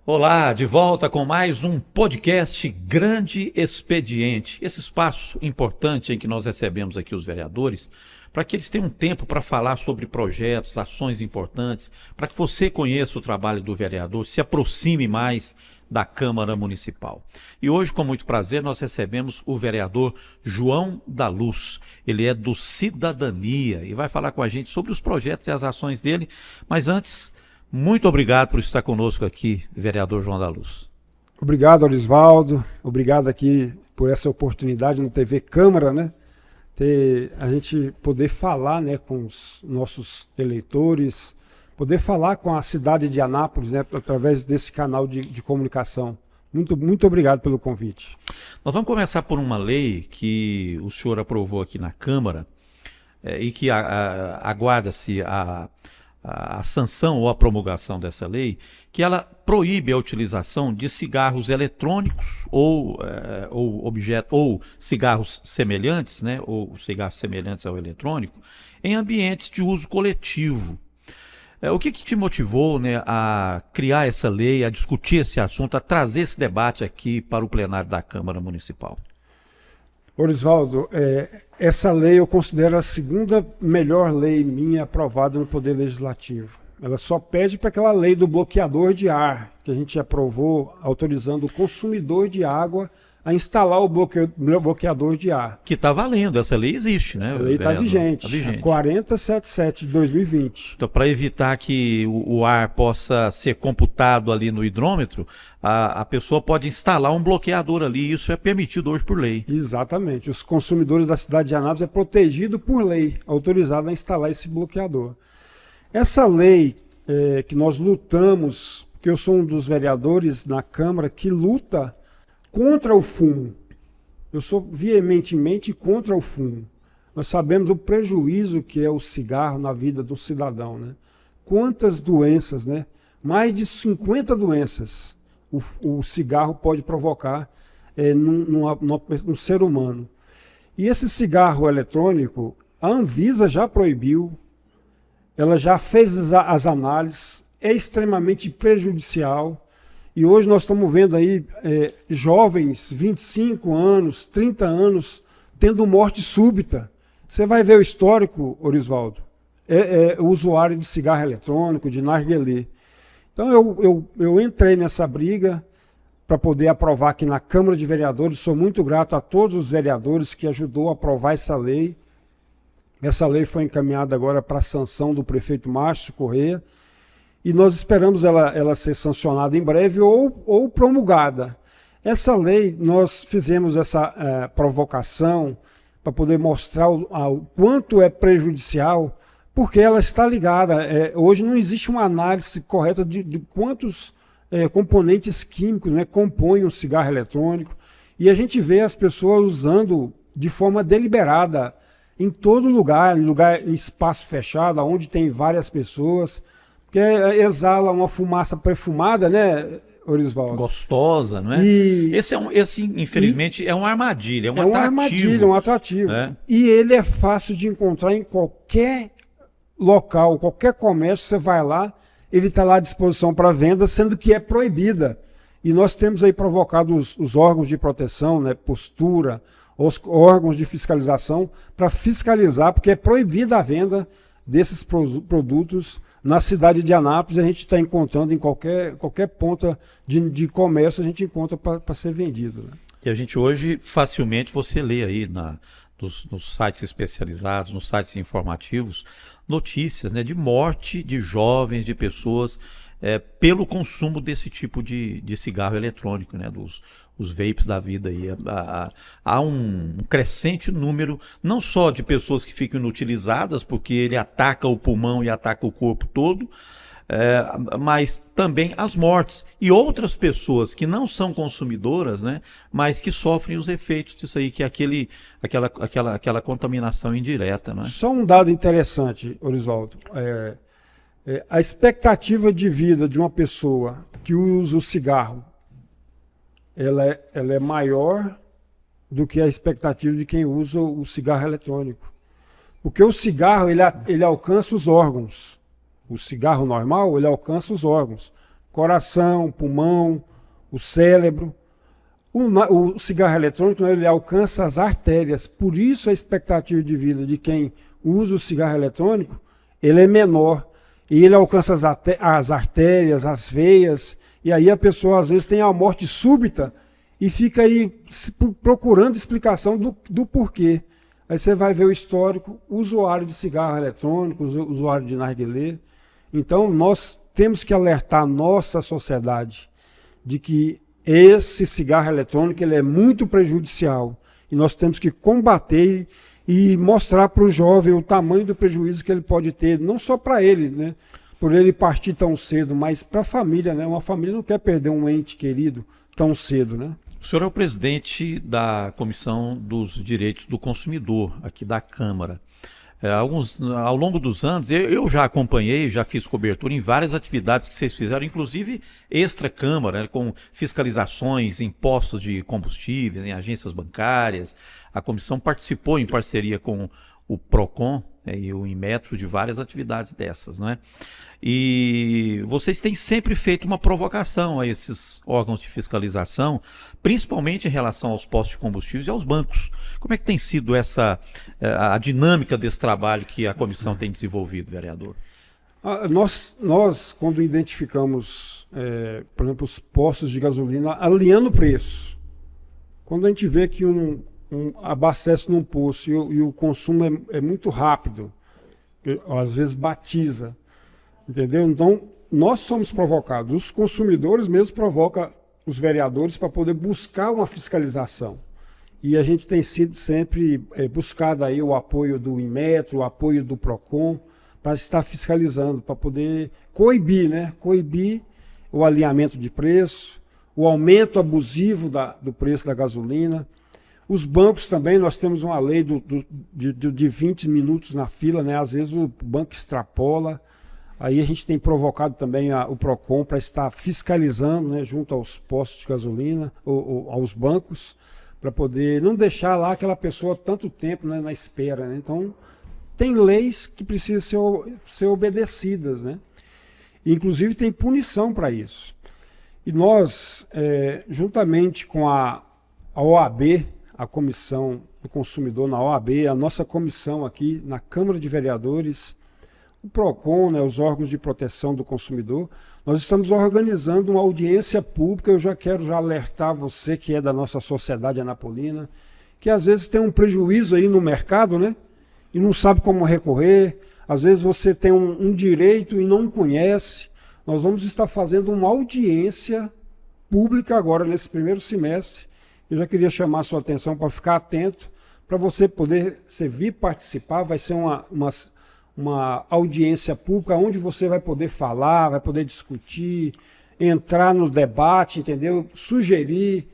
Olá, de volta com mais um podcast Grande Expediente. Esse espaço importante em que nós recebemos aqui os vereadores, para que eles tenham tempo para falar sobre projetos, ações importantes, para que você conheça o trabalho do vereador, se aproxime mais da Câmara Municipal. E hoje, com muito prazer, nós recebemos o vereador João da Luz. Ele é do Cidadania e vai falar com a gente sobre os projetos e as ações dele. Mas antes, muito obrigado por estar conosco aqui, vereador João da Luz. Obrigado, Orisvaldo. Obrigado aqui por essa oportunidade no TV Câmara, né? A gente poder falar, né, com os nossos eleitores, poder falar com a cidade de Anápolis, né, através desse canal de comunicação. Muito obrigado pelo convite. Nós vamos começar por uma lei que o senhor aprovou aqui na Câmara e que aguarda-se a sanção ou a promulgação dessa lei, que ela proíbe a utilização de cigarros eletrônicos ou cigarros semelhantes, né, ou cigarros semelhantes ao eletrônico, em ambientes de uso coletivo. O que te motivou, né, a criar essa lei, a discutir esse assunto, a trazer esse debate aqui para o plenário da Câmara Municipal? Orisvaldo, essa lei eu considero a segunda melhor lei minha aprovada no Poder Legislativo. Ela só pede para aquela lei do bloqueador de ar, que a gente aprovou, autorizando o consumidor de água a instalar o bloqueador de ar. Que está valendo, essa lei existe, né? A lei está vigente, tá vigente. 4077 de 2020. Então, para evitar que o ar possa ser computado ali no hidrômetro, a pessoa pode instalar um bloqueador ali, e isso é permitido hoje por lei. Exatamente. Os consumidores da cidade de Anápolis é protegido por lei, autorizado a instalar esse bloqueador. Essa lei que nós lutamos, que eu sou um dos vereadores na Câmara que luta contra o fumo. Eu sou veementemente contra o fumo. Nós sabemos o prejuízo que é o cigarro na vida do cidadão, né? Quantas doenças, né? Mais de 50 doenças o cigarro pode provocar no ser humano. E esse cigarro eletrônico, a Anvisa já proibiu, ela já fez as análises, é extremamente prejudicial. E hoje nós estamos vendo aí jovens, 25 anos, 30 anos, tendo morte súbita. Você vai ver o histórico, Orisvaldo, o usuário de cigarro eletrônico, de narguilé. Então eu entrei nessa briga para poder aprovar aqui na Câmara de Vereadores. Sou muito grato a todos os vereadores que ajudou a aprovar essa lei. Essa lei foi encaminhada agora para a sanção do prefeito Márcio Corrêa. E nós esperamos ela ser sancionada em breve ou promulgada. Essa lei, nós fizemos essa provocação para poder mostrar o quanto é prejudicial, porque ela está ligada. Hoje não existe uma análise correta de quantos componentes químicos, né, compõem um cigarro eletrônico. E a gente vê as pessoas usando de forma deliberada em todo lugar, em espaço fechado, onde tem várias pessoas, que exala uma fumaça perfumada, né, Orisvaldo? Gostosa, não é? Esse infelizmente, é uma armadilha, é um atrativo. Armadilha, um atrativo. E ele é fácil de encontrar em qualquer local, qualquer comércio, você vai lá, ele está lá à disposição para venda, sendo que é proibida. E nós temos aí provocado os órgãos de proteção, né, postura, os órgãos de fiscalização, para fiscalizar, porque é proibida a venda desses produtos na cidade de Anápolis. A gente está encontrando em qualquer ponta de comércio, a gente encontra para ser vendido, né? E a gente hoje, facilmente, você lê aí nos sites especializados, nos sites informativos, notícias, né, de morte de jovens, de pessoas pelo consumo desse tipo de cigarro eletrônico, né, os vapes da vida aí. Há um crescente número, não só de pessoas que ficam inutilizadas, porque ele ataca o pulmão e ataca o corpo todo, mas também as mortes e outras pessoas que não são consumidoras, né, mas que sofrem os efeitos disso aí, que é aquela contaminação indireta, né? Só um dado interessante, Orisvaldo. A expectativa de vida de uma pessoa que usa o cigarro, ela é maior do que a expectativa de quem usa o cigarro eletrônico. Porque o cigarro, ele alcança os órgãos. O cigarro normal, ele alcança os órgãos. coração, pulmão, o cérebro. O cigarro eletrônico, né, ele alcança as artérias, por isso a expectativa de vida de quem usa o cigarro eletrônico, ele é menor, e ele alcança as artérias, as veias, e aí a pessoa às vezes tem a morte súbita e fica aí procurando explicação do porquê. Aí você vai ver o histórico, usuário de cigarro eletrônico, usuário de narguilé. Então nós temos que alertar a nossa sociedade de que esse cigarro eletrônico ele é muito prejudicial e nós temos que combater e mostrar para o jovem o tamanho do prejuízo que ele pode ter, não só para ele, né, por ele partir tão cedo, mas para a família, né? Uma família não quer perder um ente querido tão cedo, né? O senhor é o presidente da Comissão dos Direitos do Consumidor aqui da Câmara. Ao longo dos anos, eu já acompanhei, já fiz cobertura em várias atividades que vocês fizeram, inclusive extra-Câmara, né, com fiscalizações, impostos de combustíveis, em agências bancárias. A comissão participou em parceria com o PROCON, né, e o Inmetro de várias atividades dessas, né? E vocês têm sempre feito uma provocação a esses órgãos de fiscalização, principalmente em relação aos postos de combustíveis e aos bancos. Como é que tem sido a dinâmica desse trabalho que a comissão tem desenvolvido, vereador? Nós quando identificamos, por exemplo, os postos de gasolina alinhando o preço, quando a gente vê que abastece num posto e o consumo é muito rápido, às vezes batiza, entendeu? Então, nós somos provocados. Os consumidores mesmo provocam os vereadores para poder buscar uma fiscalização. E a gente tem sido sempre buscado aí o apoio do Inmetro, o apoio do PROCON, para estar fiscalizando, para poder coibir, né? Coibir o alinhamento de preço, o aumento abusivo do preço da gasolina. Os bancos também, nós temos uma lei de 20 minutos na fila, né? Às vezes o banco extrapola. Aí a gente tem provocado também o PROCON para estar fiscalizando, né, junto aos postos de gasolina, ou aos bancos, para poder não deixar lá aquela pessoa tanto tempo, né, na espera, né? Então, tem leis que precisam ser obedecidas, né? Inclusive tem punição para isso. E nós, juntamente com a OAB, a Comissão do Consumidor na OAB, a nossa comissão aqui na Câmara de Vereadores, o PROCON, né, os órgãos de proteção do consumidor, nós estamos organizando uma audiência pública. Eu já quero alertar você que é da nossa sociedade anapolina, que às vezes tem um prejuízo aí no mercado, né, e não sabe como recorrer. Às vezes você tem um direito e não conhece. Nós vamos estar fazendo uma audiência pública agora nesse primeiro semestre. Eu já queria chamar a sua atenção para ficar atento, para você poder vir participar. Vai ser uma audiência pública onde você vai poder falar, vai poder discutir, entrar no debate, entendeu? Sugerir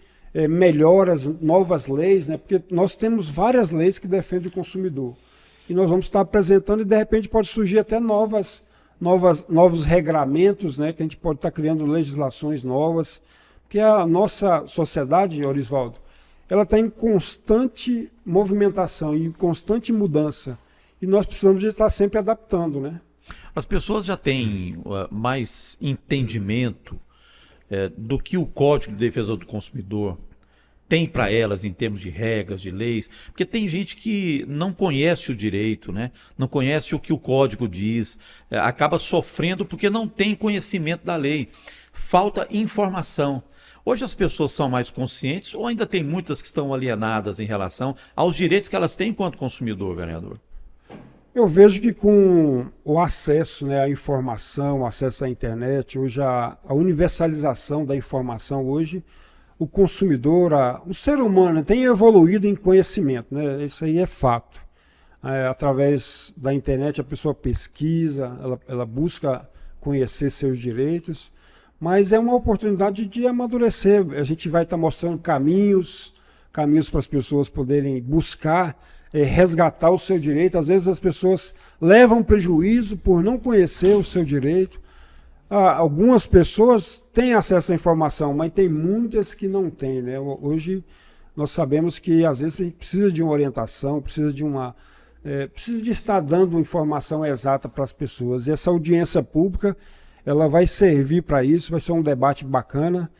melhoras, novas leis, né? Porque nós temos várias leis que defendem o consumidor. E nós vamos estar apresentando e de repente pode surgir até novos regramentos, né? Que a gente pode estar criando legislações novas. Porque a nossa sociedade, Orisvaldo, ela está em constante movimentação, em constante mudança. E nós precisamos de estar sempre adaptando, né? As pessoas já têm mais entendimento do que o Código de Defesa do Consumidor tem para elas em termos de regras, de leis, porque tem gente que não conhece o direito, né? Não conhece o que o Código diz, acaba sofrendo porque não tem conhecimento da lei. Falta informação. Hoje as pessoas são mais conscientes ou ainda tem muitas que estão alienadas em relação aos direitos que elas têm enquanto consumidor, vereador? Eu vejo que com o acesso, né, à informação, o acesso à internet, hoje a universalização da informação, hoje o consumidor, o ser humano tem evoluído em conhecimento, né? Isso aí é fato. Através da internet a pessoa pesquisa, ela busca conhecer seus direitos, mas é uma oportunidade de amadurecer. A gente vai estar mostrando caminhos para as pessoas poderem buscar resgatar o seu direito. Às vezes as pessoas levam prejuízo por não conhecer o seu direito. Algumas pessoas têm acesso à informação, mas tem muitas que não têm, né? Hoje nós sabemos que às vezes a gente precisa de uma orientação, precisa de estar dando informação exata para as pessoas. E essa audiência pública ela vai servir para isso, vai ser um debate bacana.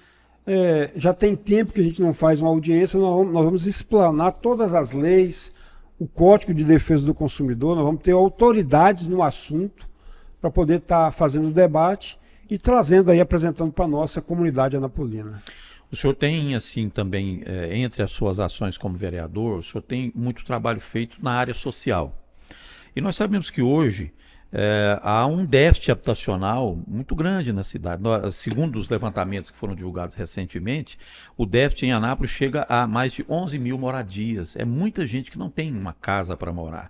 Já tem tempo que a gente não faz uma audiência, nós vamos explanar todas as leis, o Código de Defesa do Consumidor, nós vamos ter autoridades no assunto para poder estar fazendo o debate e trazendo aí, apresentando para a nossa comunidade anapolina. O senhor tem, assim, também, entre as suas ações como vereador, o senhor tem muito trabalho feito na área social. E nós sabemos que hoje há um déficit habitacional muito grande na cidade. Segundo os levantamentos que foram divulgados recentemente, o déficit em Anápolis chega a mais de 11 mil moradias. É muita gente que não tem uma casa para morar.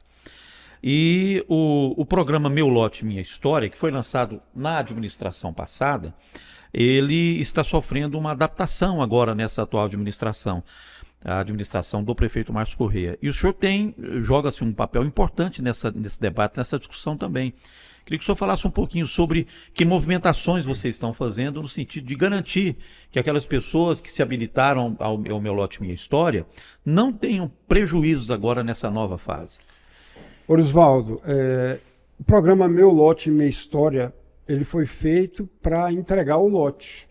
E o programa Meu Lote Minha História, que foi lançado na administração passada, ele está sofrendo uma adaptação agora nessa atual administração, a administração do prefeito Márcio Corrêa. E o senhor joga-se um papel importante nesse debate, nessa discussão também. Queria que o senhor falasse um pouquinho sobre que movimentações vocês estão fazendo no sentido de garantir que aquelas pessoas que se habilitaram ao Meu Lote Minha História não tenham prejuízos agora nessa nova fase. Orisvaldo, o programa Meu Lote Minha História, ele foi feito para entregar o lote.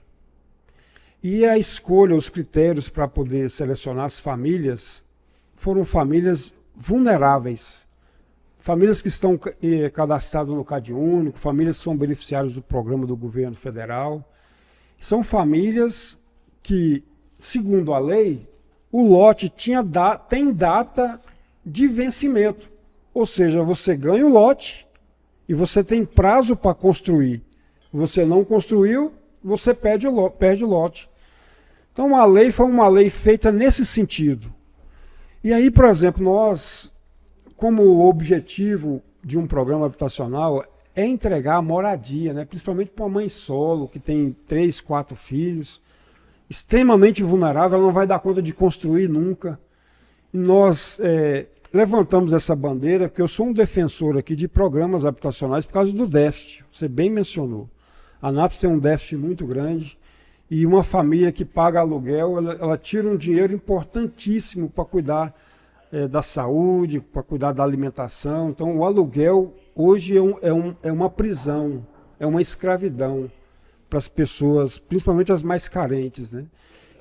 E a escolha, os critérios para poder selecionar as famílias, foram famílias vulneráveis. Famílias que estão cadastradas no CadÚnico, famílias que são beneficiários do programa do governo federal. São famílias que, segundo a lei, o lote tem data de vencimento. Ou seja, você ganha o lote e você tem prazo para construir. Você não construiu, você perde o lote. Então a lei foi uma lei feita nesse sentido. E aí, por exemplo, nós, como objetivo de um programa habitacional, é entregar a moradia, né? Principalmente para uma mãe solo, que tem 3, 4 filhos, extremamente vulnerável, ela não vai dar conta de construir nunca. E nós levantamos essa bandeira, porque eu sou um defensor aqui de programas habitacionais por causa do déficit, você bem mencionou. A Anápolis tem um déficit muito grande e uma família que paga aluguel, ela tira um dinheiro importantíssimo para cuidar da saúde, para cuidar da alimentação. Então o aluguel hoje é uma prisão, é uma escravidão para as pessoas, principalmente as mais carentes, né?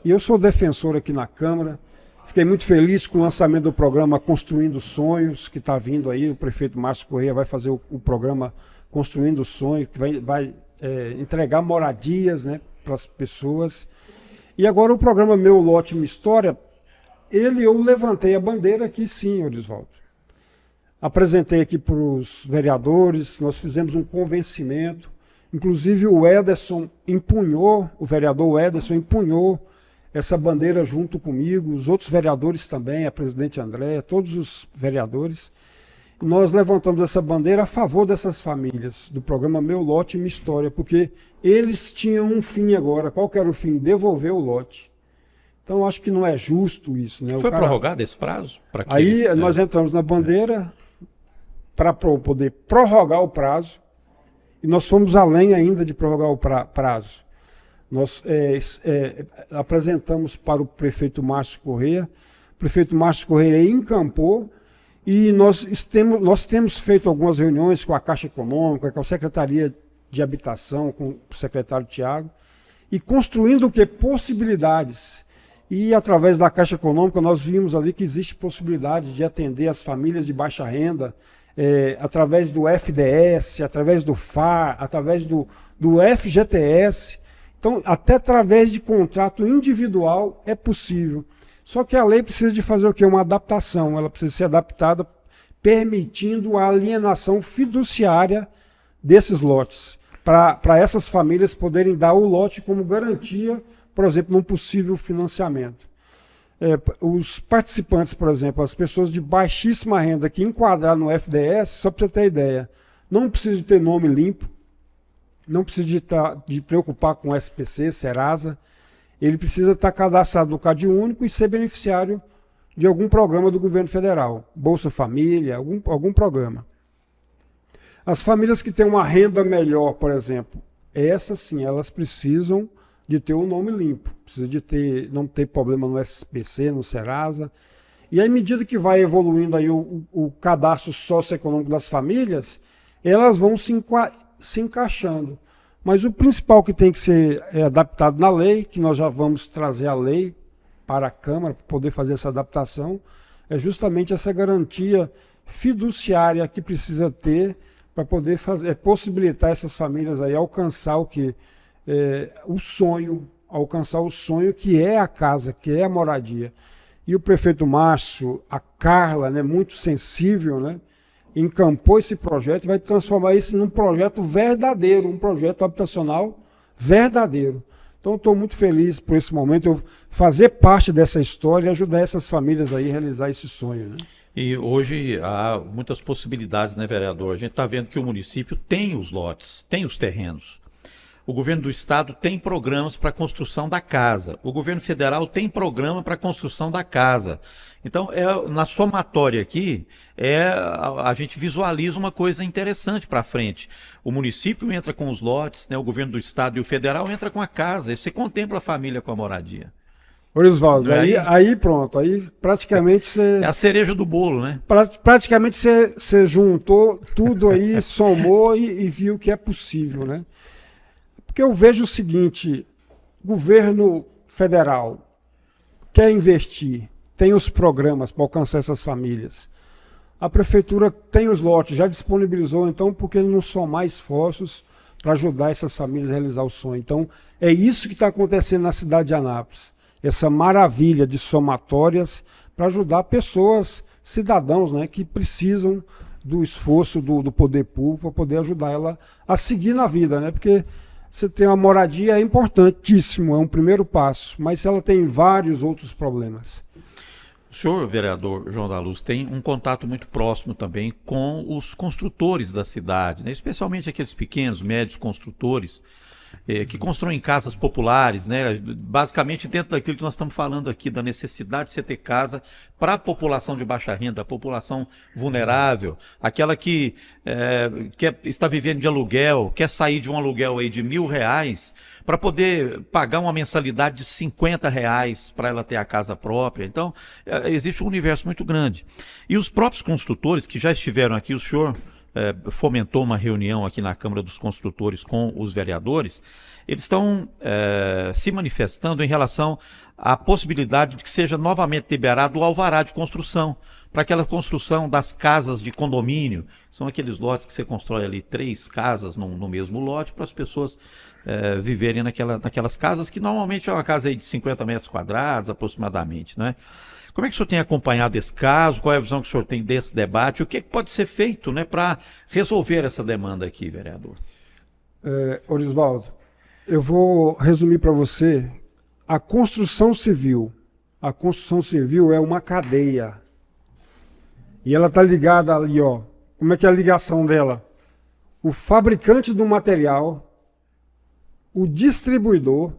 E eu sou defensor aqui na Câmara. Fiquei muito feliz com o lançamento do programa Construindo Sonhos, que está vindo aí. O prefeito Márcio Corrêa vai fazer o programa Construindo Sonhos, que vai entregar moradias, né, para as pessoas. E agora o programa Meu Lote Minha História, eu levantei a bandeira aqui sim, Orisvaldo. Apresentei aqui para os vereadores, nós fizemos um convencimento. Inclusive o vereador Ederson empunhou essa bandeira junto comigo, os outros vereadores também, a presidente Andréa, todos os vereadores. Nós levantamos essa bandeira a favor dessas famílias, do programa Meu Lote Minha História, porque eles tinham um fim agora. Qual que era o fim? Devolver o lote. Então, acho que não é justo isso, né? Foi prorrogado esse prazo? Aí nós entramos na bandeira para poder prorrogar o prazo, e nós fomos além ainda de prorrogar o prazo. Nós apresentamos para o prefeito Márcio Corrêa, o prefeito Márcio Corrêa encampou, e nós temos feito algumas reuniões com a Caixa Econômica, com a Secretaria de Habitação, com o secretário Tiago, e construindo o quê? Possibilidades. E através da Caixa Econômica nós vimos ali que existe possibilidade de atender as famílias de baixa renda, através do FDS, através do FAR, através do FGTS. Então, até através de contrato individual é possível. Só que a lei precisa de fazer o quê? Uma adaptação. Ela precisa ser adaptada permitindo a alienação fiduciária desses lotes, para essas famílias poderem dar o lote como garantia, por exemplo, num possível financiamento. Os participantes, por exemplo, as pessoas de baixíssima renda que enquadrar no FDS, só para você ter ideia, não precisa de ter nome limpo, não precisa de preocupar com SPC, Serasa, ele precisa estar cadastrado no CadÚnico e ser beneficiário de algum programa do governo federal, Bolsa Família, algum programa. As famílias que têm uma renda melhor, por exemplo, essas sim, elas precisam de ter o nome limpo, precisa de não ter problema no SPC, no Serasa. E aí, à medida que vai evoluindo aí o cadastro socioeconômico das famílias, elas vão se encaixando. Mas o principal que tem que ser adaptado na lei, que nós já vamos trazer a lei para a Câmara para poder fazer essa adaptação, é justamente essa garantia fiduciária que precisa ter para poder possibilitar essas famílias aí alcançar alcançar o sonho que é a casa, que é a moradia. E o prefeito Márcio, a Carla, né, muito sensível, né, encampou esse projeto e vai transformar isso num projeto verdadeiro, um projeto habitacional verdadeiro. Então, eu estou muito feliz por esse momento, eu fazer parte dessa história e ajudar essas famílias aí a realizar esse sonho, né? E hoje há muitas possibilidades, né, vereador? A gente está vendo que o município tem os lotes, tem os terrenos. O governo do estado tem programas para a construção da casa. O governo federal tem programa para a construção da casa. Então, na somatória aqui, a gente visualiza uma coisa interessante para frente. O município entra com os lotes, né, o governo do estado e o federal entra com a casa. E você contempla a família com a moradia. Oswaldo, aí pronto, aí praticamente você... É a cereja do bolo, né? Praticamente você juntou tudo aí, somou e viu que é possível, né? Porque eu vejo o seguinte, governo federal quer investir, tem os programas para alcançar essas famílias. A prefeitura tem os lotes, já disponibilizou, então por que não somar esforços para ajudar essas famílias a realizar o sonho? Então é isso que está acontecendo na cidade de Anápolis. Essa maravilha de somatórias para ajudar pessoas, cidadãos, né, que precisam do esforço do poder público para poder ajudar ela a seguir na vida, né? Porque você ter uma moradia é importantíssimo, é um primeiro passo, mas ela tem vários outros problemas. O senhor, vereador João da Luz, tem um contato muito próximo também com os construtores da cidade, né? Especialmente aqueles pequenos, médios construtores, que constroem casas populares, né? Basicamente dentro daquilo que nós estamos falando aqui, da necessidade de você ter casa para a população de baixa renda, a população vulnerável, aquela que está vivendo de aluguel, quer sair de um aluguel aí de R$1.000 para poder pagar uma mensalidade de R$50 para ela ter a casa própria. Então, existe um universo muito grande. E os próprios construtores que já estiveram aqui, o senhor fomentou uma reunião aqui na Câmara dos Construtores com os vereadores, eles estão se manifestando em relação à possibilidade de que seja novamente liberado o alvará de construção, para aquela construção das casas de condomínio. São aqueles lotes que você constrói ali 3 casas no mesmo lote para as pessoas viverem naquelas casas, que normalmente é uma casa aí de 50 metros quadrados aproximadamente, né? Como é que o senhor tem acompanhado esse caso? Qual é a visão que o senhor tem desse debate? O que pode ser feito, né, para resolver essa demanda aqui, vereador? Oswaldo, eu vou resumir para você. A construção civil é uma cadeia. E ela está ligada ali, ó. Como é que é a ligação dela? O fabricante do material, o distribuidor,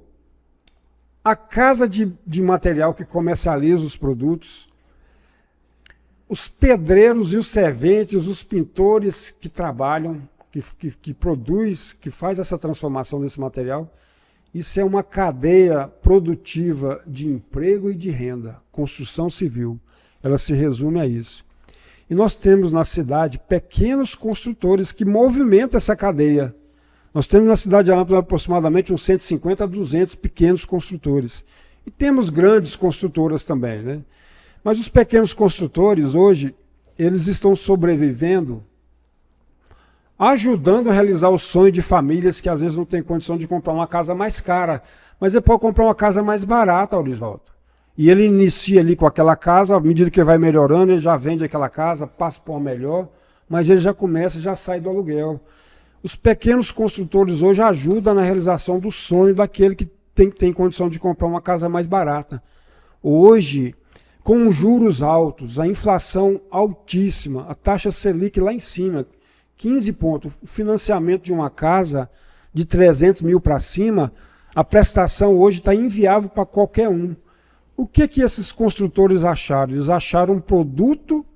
a casa de material que comercializa os produtos, os pedreiros e os serventes, os pintores que trabalham, que produz, que faz essa transformação desse material. Isso é uma cadeia produtiva de emprego e de renda, construção civil. Ela se resume a isso. E nós temos na cidade pequenos construtores que movimentam essa cadeia. Nós temos na cidade de Anápolis aproximadamente uns 150 a 200 pequenos construtores. E temos grandes construtoras também, né? Mas os pequenos construtores hoje, eles estão sobrevivendo, ajudando a realizar o sonho de famílias que às vezes não têm condição de comprar uma casa mais cara, mas ele pode comprar uma casa mais barata, Oswaldo. E ele inicia ali com aquela casa, à medida que ele vai melhorando, ele já vende aquela casa, passa por uma melhor, mas ele já começa, já sai do aluguel. Os pequenos construtores hoje ajudam na realização do sonho daquele que tem condição de comprar uma casa mais barata. Hoje, com os juros altos, a inflação altíssima, a taxa Selic lá em cima, 15 pontos, o financiamento de uma casa de 300 mil para cima, a prestação hoje está inviável para qualquer um. O que esses construtores acharam? Eles acharam um produto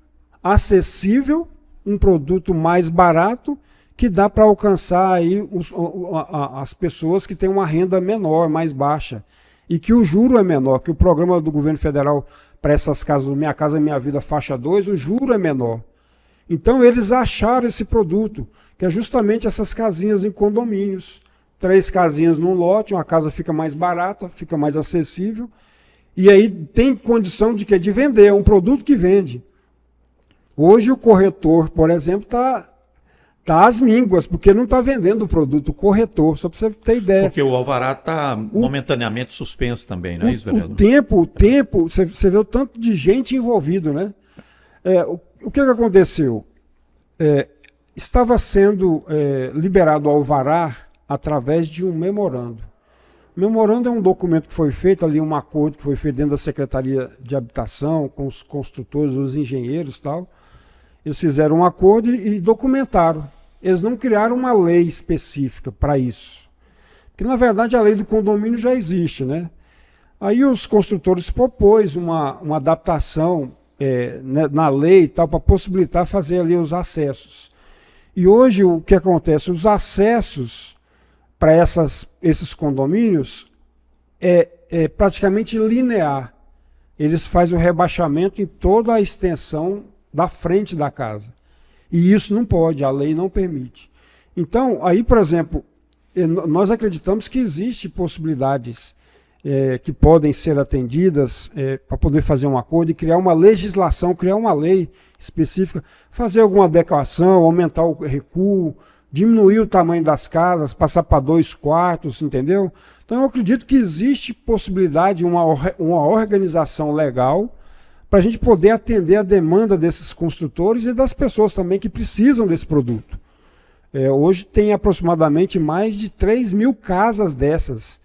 acessível, um produto mais barato, que dá para alcançar aí as pessoas que têm uma renda menor, mais baixa, e que o juro é menor, que o programa do governo federal para essas casas, Minha Casa Minha Vida faixa 2, o juro é menor. Então eles acharam esse produto, que é justamente essas casinhas em condomínios, 3 casinhas num lote, uma casa fica mais barata, fica mais acessível, e aí tem condição de quê? De vender, é um produto que vende. Hoje o corretor, por exemplo, está às mínguas, porque não está vendendo o produto, o corretor, só para você ter ideia. Porque o alvará está momentaneamente suspenso também, não é isso, vereador? O tempo, você vê o tanto de gente envolvido, né? O que aconteceu? Estava sendo liberado o alvará através de um memorando. O memorando é um documento que foi feito ali, um acordo que foi feito dentro da Secretaria de Habitação, com os construtores, os engenheiros e tal. Eles fizeram um acordo e documentaram. Eles não criaram uma lei específica para isso. Porque, na verdade, a lei do condomínio já existe, né? Aí os construtores propôs uma adaptação na lei e tal, para possibilitar fazer ali os acessos. E hoje o que acontece? Os acessos para esses condomínios é praticamente linear. Eles fazem o rebaixamento em toda a extensão da frente da casa. E isso não pode, a lei não permite. Então, aí, por exemplo, nós acreditamos que existem possibilidades que podem ser atendidas para poder fazer um acordo e criar uma legislação, criar uma lei específica, fazer alguma adequação, aumentar o recuo, diminuir o tamanho das casas, passar para 2 quartos, entendeu? Então eu acredito que existe possibilidade, uma organização legal para a gente poder atender a demanda desses construtores e das pessoas também que precisam desse produto. Hoje tem aproximadamente mais de 3.000 casas dessas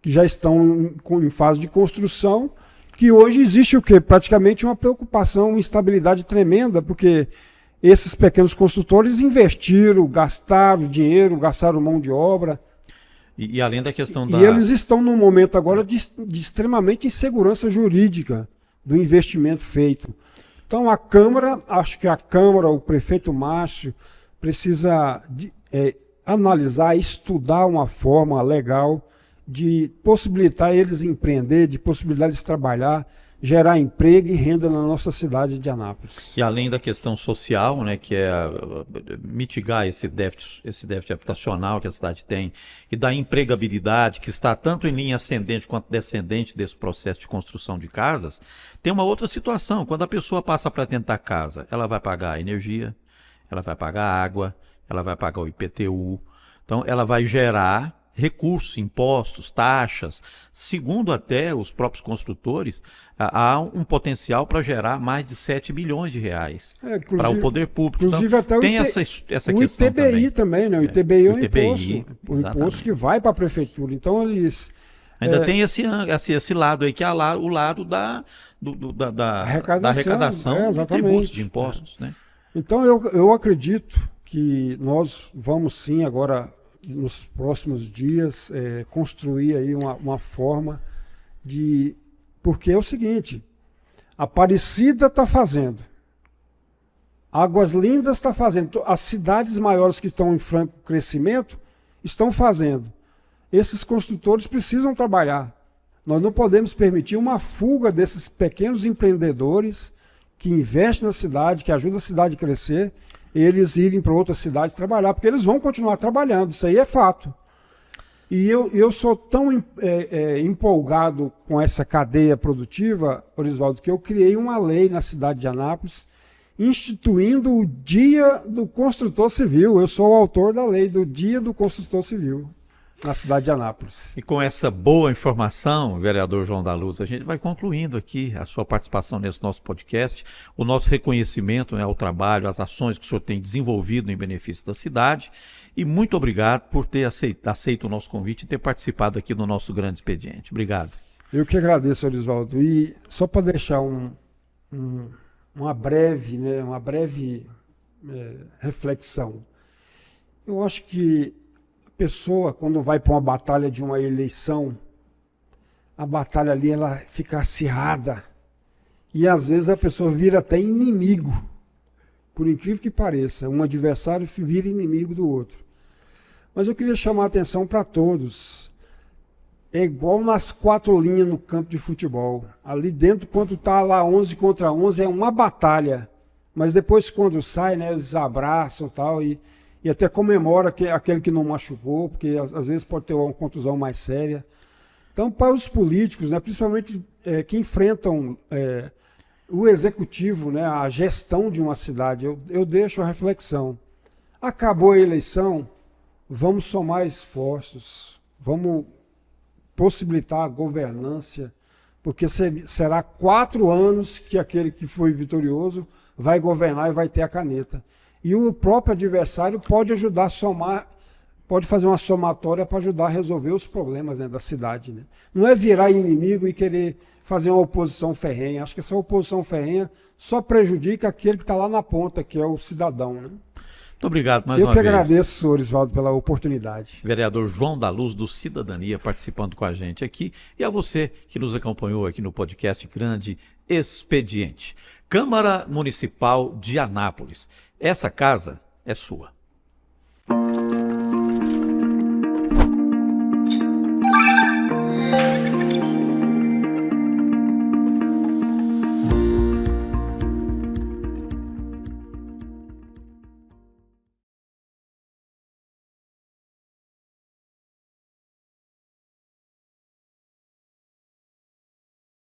que já estão em fase de construção, que hoje existe o quê? Praticamente uma preocupação, uma instabilidade tremenda, porque esses pequenos construtores investiram, gastaram dinheiro, gastaram mão de obra. E além da questão E eles estão num momento agora de extremamente insegurança jurídica do investimento feito. Então a Câmara, acho que a Câmara, o prefeito Márcio, precisa analisar, estudar uma forma legal de possibilitar eles empreender, de possibilitar eles trabalhar, gerar emprego e renda na nossa cidade de Anápolis. E além da questão social, né, que é mitigar esse déficit habitacional que a cidade tem, e da empregabilidade, que está tanto em linha ascendente quanto descendente desse processo de construção de casas, tem uma outra situação. Quando a pessoa passa para tentar casa, ela vai pagar energia, ela vai pagar água, ela vai pagar o IPTU, então ela vai gerar recursos, impostos, taxas. Segundo até os próprios construtores, há um potencial para gerar mais de 7 bilhões de reais para o poder público. Inclusive então, até tem essa questão ITBI também, né? O ITBI é um imposto. O exatamente. Imposto que vai para a prefeitura. Então eles... Ainda tem esse lado aí, que é o lado da arrecadação de tributos, de impostos. Né? Então eu acredito que nós vamos sim agora, nos próximos dias, construir aí uma forma de... Porque é o seguinte, Aparecida está fazendo, Águas Lindas está fazendo, as cidades maiores que estão em franco crescimento estão fazendo. Esses construtores precisam trabalhar. Nós não podemos permitir uma fuga desses pequenos empreendedores que investem na cidade, que ajudam a cidade a crescer, eles irem para outra cidade trabalhar, porque eles vão continuar trabalhando, isso aí é fato. E eu sou tão empolgado com essa cadeia produtiva, Orisvaldo, que eu criei uma lei na cidade de Anápolis, instituindo o Dia do Construtor Civil. Eu sou o autor da lei do Dia do Construtor Civil na cidade de Anápolis. E com essa boa informação, vereador João da Luz, a gente vai concluindo aqui a sua participação nesse nosso podcast, o nosso reconhecimento, né, ao trabalho, às ações que o senhor tem desenvolvido em benefício da cidade, e muito obrigado por ter aceito o nosso convite e ter participado aqui do nosso grande expediente. Obrigado. Eu que agradeço, Orisvaldo. E só para deixar uma breve reflexão, eu acho que pessoa, quando vai para uma batalha de uma eleição, a batalha ali ela fica acirrada e às vezes a pessoa vira até inimigo, por incrível que pareça, um adversário vira inimigo do outro. Mas eu queria chamar a atenção para todos, é igual nas 4 linhas no campo de futebol, ali dentro quando está lá 11 contra 11 é uma batalha, mas depois quando sai, né, eles abraçam e tal, e e até comemora aquele que não machucou, porque às vezes pode ter uma contusão mais séria. Então, para os políticos, né, principalmente que enfrentam o executivo, né, a gestão de uma cidade, eu deixo a reflexão. Acabou a eleição, vamos somar esforços, vamos possibilitar a governância, porque será 4 anos que aquele que foi vitorioso vai governar e vai ter a caneta. E o próprio adversário pode ajudar a somar, pode fazer uma somatória para ajudar a resolver os problemas, né, da cidade. Né? Não é virar inimigo e querer fazer uma oposição ferrenha. Acho que essa oposição ferrenha só prejudica aquele que está lá na ponta, que é o cidadão. Né? Muito obrigado mais uma vez. Eu que agradeço, senhor Oswaldo, pela oportunidade. Vereador João da Luz, do Cidadania, participando com a gente aqui. E a você que nos acompanhou aqui no podcast Grande Expediente. Câmara Municipal de Anápolis. Essa casa é sua.